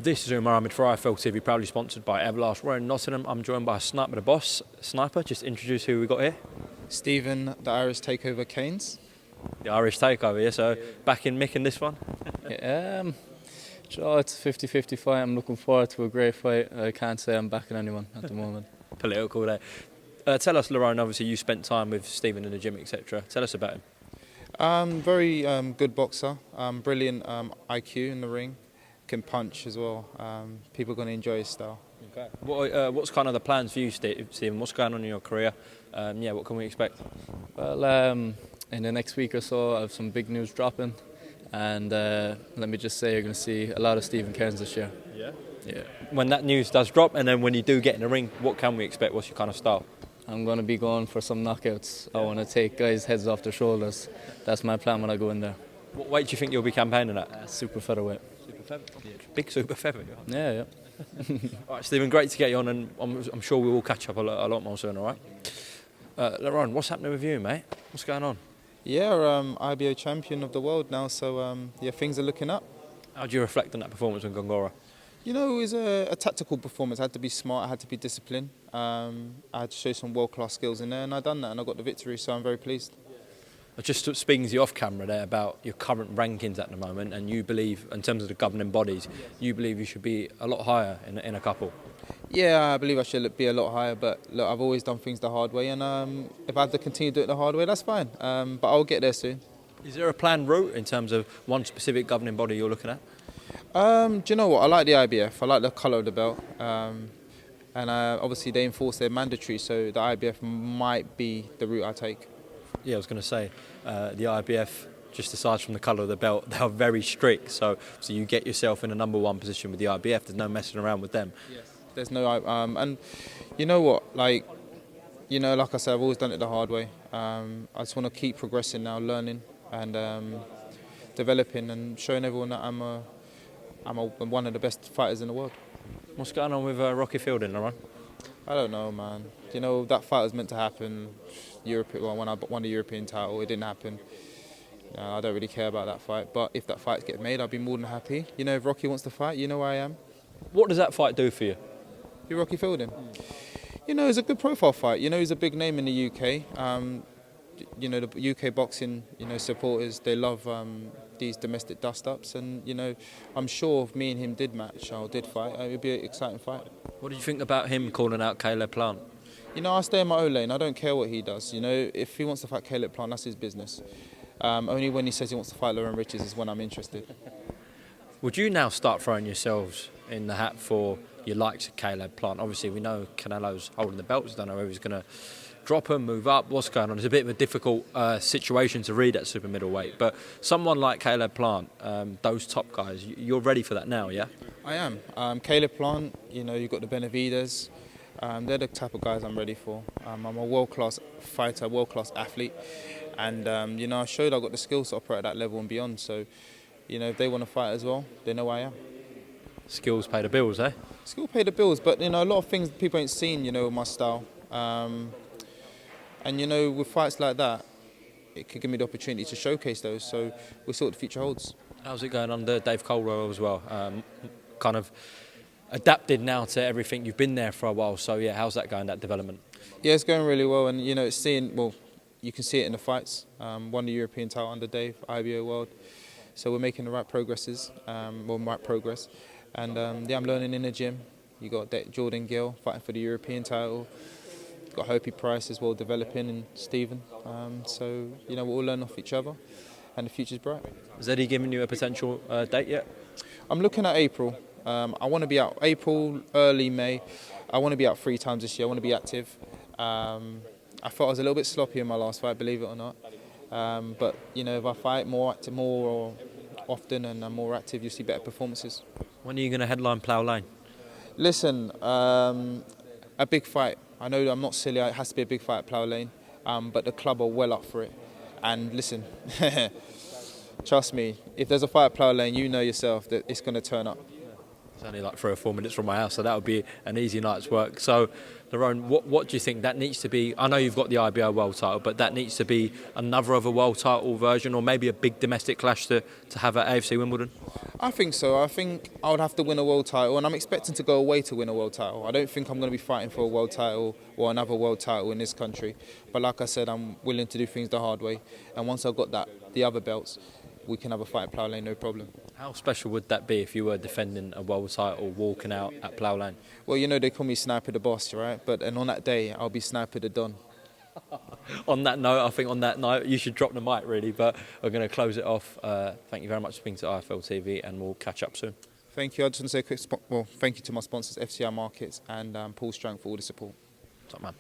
This is Umar Ahmed for IFL TV, proudly sponsored by Everlast. We're in Nottingham. I'm joined by Sniper the Boss. Sniper, just introduce who we got here. Stephen, the Irish Takeover Keynes. The Irish Takeover, yeah. So back in Mick in this one. Yeah, it's a 50-50 fight. I'm looking forward to a great fight. I can't say I'm backing anyone at the moment. Political there. Tell us, Lerrone, obviously you spent time with Stephen in the gym, etc. Tell us about him. Very good boxer, brilliant IQ in the ring, can punch as well. People are going to enjoy his style. Okay. What's kind of the plans for you, Stephen? What's going on in your career? What can we expect? Well, in the next week or so, I have some big news dropping, and let me just say, you're going to see a lot of Stephen Keynes this year. Yeah. Yeah. When that news does drop, and then when you do get in the ring, what can we expect? What's your kind of style? I'm going to be going for some knockouts. I want to take guys' heads off their shoulders. That's my plan when I go in there. What weight do you think you'll be campaigning at? Super featherweight. Super featherweight? Yeah. Big super featherweight. Yeah. All right, Stephen, great to get you on, and I'm sure we will catch up a lot more soon, all right? Lerrone, what's happening with you, mate? What's going on? Yeah, IBO champion of the world now, so things are looking up. How do you reflect on that performance in Gongora? You know, it was a tactical performance. I had to be smart, I had to be disciplined. I had to show some world-class skills in there, and I done that, and I got the victory, so I'm very pleased. Just speaking to you off camera there about your current rankings at the moment, and you believe, in terms of the governing bodies, you believe you should be a lot higher in a couple. Yeah, I believe I should be a lot higher, but look, I've always done things the hard way, and if I have to continue to do it the hard way, that's fine. But I'll get there soon. Is there a planned route in terms of one specific governing body you're looking at? Do you know what? I like the IBF. I like the colour of the belt. And obviously they enforce their mandatory, so the IBF might be the route I take. Yeah, I was going to say, the IBF, just aside from the colour of the belt, they are very strict. So you get yourself in a number one position with the IBF. There's no messing around with them. Yes. There's no, and you know what? Like I said, I've always done it the hard way. I just want to keep progressing now, learning and developing, and showing everyone that I'm one of the best fighters in the world. What's going on with Rocky Fielding, Lerrone? I don't know, man. You know, that fight was meant to happen. When I won the European title, it didn't happen. I don't really care about that fight. But if that fight gets made, I'll be more than happy. You know, if Rocky wants to fight, you know where I am. What does that fight do for you? You're Rocky Fielding. You know, it's a good profile fight. You know, he's a big name in the UK. You know, the UK boxing, supporters, they love these domestic dust-ups, and I'm sure if me and him did match or did fight, it would be an exciting fight. What do you think about him calling out Caleb Plough? I stay in my own lane. I don't care what he does. If he wants to fight Caleb Plough, that's his business. Only when he says he wants to fight Lerrone Richards is when I'm interested. Would you now start throwing yourselves in the hat for your likes of Caleb Plough? Obviously, we know Canelo's holding the belts. Don't know whether he's going to drop him, move up, what's going on. It's a bit of a difficult situation to read at super middleweight, but someone like Caleb Plough, those top guys, you're ready for that now, yeah? I am. Caleb Plough, you've got the Benavides, they're the type of guys I'm ready for. I'm a world-class fighter, world-class athlete, and I showed I've got the skills to operate at that level and beyond, so if they want to fight as well, they know I am. Skills pay the bills, eh? Skills pay the bills, but a lot of things people ain't seen, with my style. And with fights like that, it could give me the opportunity to showcase those. So we'll see what the future holds. How's it going under Dave Colwell as well? Kind of adapted now to everything. You've been there for a while, so yeah, how's that going, that development? Yeah, it's going really well, and you can see it in the fights. Won the European title under Dave, IBO World. So we're making the right progress, and I'm learning in the gym. You got Jordan Gill fighting for the European title. Got Hopi Price as well developing, and Stephen. So we'll all learn off each other, and the future's bright. Has Eddie given you a potential date yet? I'm looking at April. I want to be out April, early May. I want to be out 3 times this year. I want to be active. I thought I was a little bit sloppy in my last fight, believe it or not. But if I fight more often and I'm more active, you'll see better performances. When are you going to headline Plough Lane? Listen, a big fight. I know I'm not silly, it has to be a big fight at Plough Lane, but the club are well up for it. And listen, trust me, if there's a fight at Plough Lane, you know yourself that it's going to turn up. It's only like 3 or 4 minutes from my house, so that would be an easy night's work. So, Lerrone, what do you think that needs to be? I know you've got the IBO world title, but that needs to be another of a world title version, or maybe a big domestic clash to have at AFC Wimbledon? I think so. I think I would have to win a world title, and I'm expecting to go away to win a world title. I don't think I'm going to be fighting for a world title or another world title in this country. But like I said, I'm willing to do things the hard way. And once I've got the other belts, we can have a fight at Plough Lane, no problem. How special would that be if you were defending a world title, walking out at Plough Lane? Well, you know they call me Sniper the Boss, right? And on that day, I'll be Sniper the Don. On that note, I think on that note, you should drop the mic really, but we're going to close it off. Thank you very much for speaking to IFL TV, and we'll catch up soon. Thank you. I just want to say a quick thank you to my sponsors, FCI Markets and Paul Strang, for all the support. Top man.